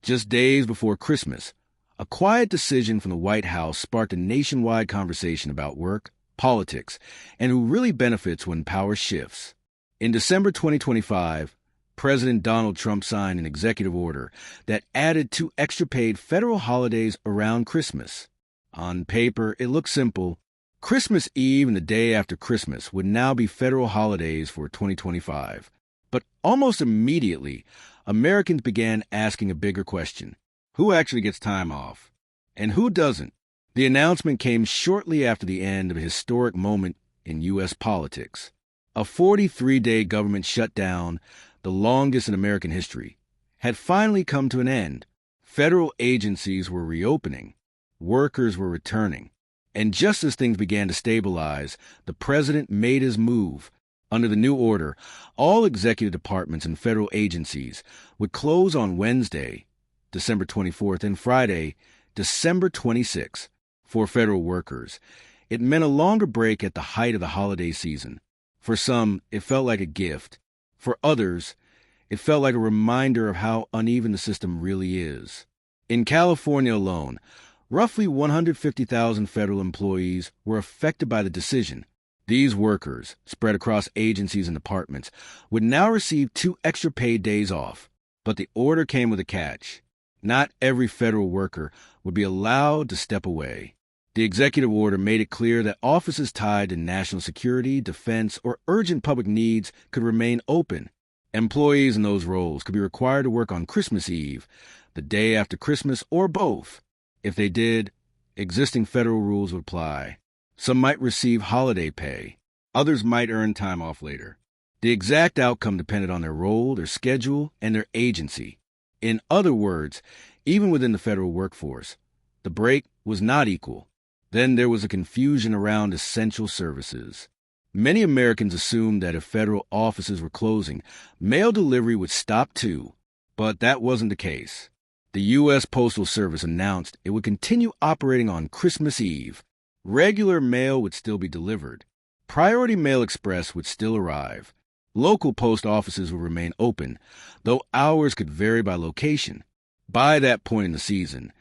Just days before Christmas, a quiet decision from the White House sparked a nationwide conversation about work, politics, and who really benefits when power shifts. In December 2025, President Donald Trump signed an executive order that added 2 extra paid federal holidays around Christmas. On paper, it looked simple. Christmas Eve and the day after Christmas would now be federal holidays for 2025. But almost immediately, Americans began asking a bigger question. Who actually gets time off? And who doesn't? The announcement came shortly after the end of a historic moment in U.S. politics. A 43-day government shutdown, the longest in American history, had finally come to an end. Federal agencies were reopening. Workers were returning. And just as things began to stabilize, the president made his move. Under the new order, all executive departments and federal agencies would close on Wednesday, December 24th, and Friday, December 26th, for federal workers. It meant a longer break at the height of the holiday season. For some, it felt like a gift. For others, it felt like a reminder of how uneven the system really is. In California alone, roughly 150,000 federal employees were affected by the decision. These workers, spread across agencies and departments, would now receive 2 extra paid days off. But the order came with a catch. Not every federal worker would be allowed to step away. The executive order made it clear that offices tied to national security, defense, or urgent public needs could remain open. Employees in those roles could be required to work on Christmas Eve, the day after Christmas, or both. If they did, existing federal rules would apply. Some might receive holiday pay. Others might earn time off later. The exact outcome depended on their role, their schedule, and their agency. In other words, even within the federal workforce, the break was not equal. Then there was a confusion around essential services. Many Americans assumed that if federal offices were closing, mail delivery would stop too. But that wasn't the case. The U.S. Postal Service announced it would continue operating on Christmas Eve. Regular mail would still be delivered. Priority Mail Express would still arrive. Local post offices would remain open, though hours could vary by location. By that point in the season,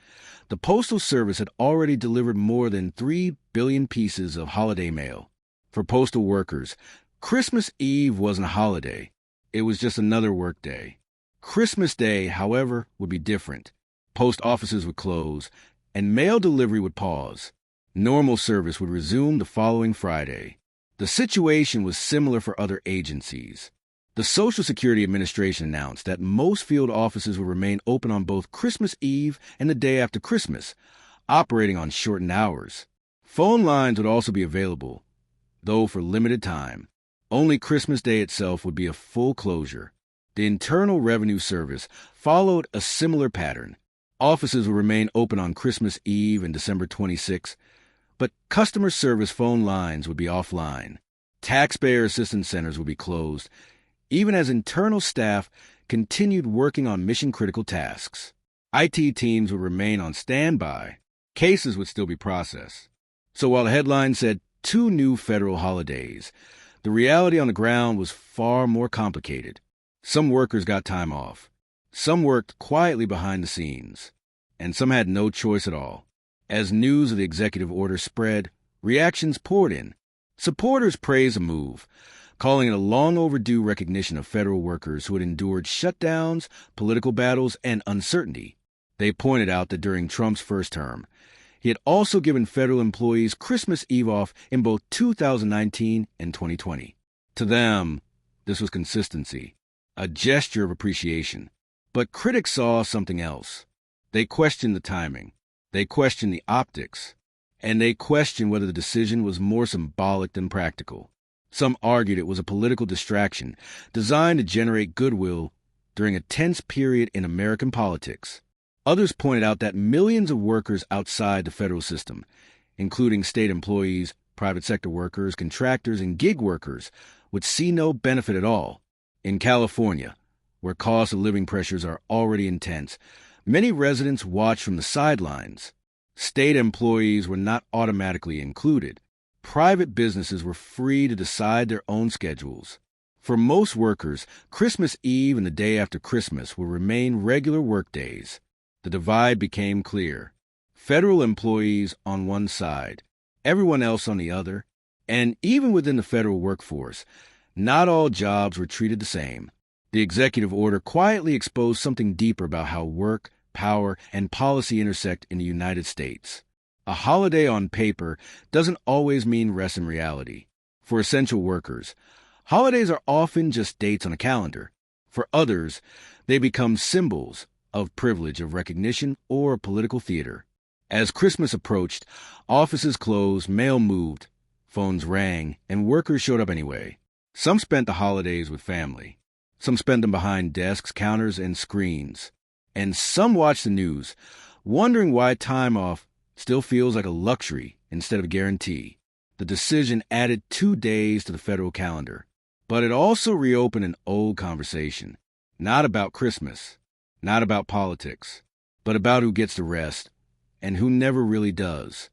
the Postal Service had already delivered more than 3 billion pieces of holiday mail. For postal workers, Christmas Eve wasn't a holiday. It was just another work day. Christmas Day, however, would be different. Post offices would close, and mail delivery would pause. Normal service would resume the following Friday. The situation was similar for other agencies. The Social Security Administration announced that most field offices would remain open on both Christmas Eve and the day after Christmas, operating on shortened hours. Phone lines would also be available, though for limited time. Only Christmas Day itself would be a full closure. The Internal Revenue Service followed a similar pattern. Offices would remain open on Christmas Eve and December 26, but customer service phone lines would be offline. Taxpayer assistance centers would be closed, even as internal staff continued working on mission-critical tasks. IT teams would remain on standby. Cases would still be processed. So while the headline said 2 new federal holidays, the reality on the ground was far more complicated. Some workers got time off. Some worked quietly behind the scenes. And some had no choice at all. As news of the executive order spread, reactions poured in. Supporters praised the move, calling it a long overdue recognition of federal workers who had endured shutdowns, political battles, and uncertainty. They pointed out that during Trump's first term, he had also given federal employees Christmas Eve off in both 2019 and 2020. To them, this was consistency, a gesture of appreciation. But critics saw something else. They questioned the timing. They questioned the optics. And they questioned whether the decision was more symbolic than practical. Some argued it was a political distraction designed to generate goodwill during a tense period in American politics. Others pointed out that millions of workers outside the federal system, including state employees, private sector workers, contractors, and gig workers, would see no benefit at all. In California, where cost of living pressures are already intense, many residents watched from the sidelines. State employees were not automatically included. Private businesses were free to decide their own schedules. For most workers, Christmas Eve and the day after Christmas will remain regular workdays. the divide became clear. Federal employees on one side, everyone else on the other, and even within the federal workforce, not all jobs were treated the same. The executive order quietly exposed something deeper about how work, power, and policy intersect in the United States. A holiday on paper doesn't always mean rest in reality. For essential workers, holidays are often just dates on a calendar. For others, they become symbols of privilege, of recognition, or political theater. As Christmas approached, offices closed, mail moved, phones rang, and workers showed up anyway. Some spent the holidays with family. Some spent them behind desks, counters, and screens. And some watched the news, wondering why time off still feels like a luxury instead of a guarantee. The decision added 2 days to the federal calendar. But it also reopened an old conversation. Not about Christmas, not about politics, but about who gets to rest and who never really does.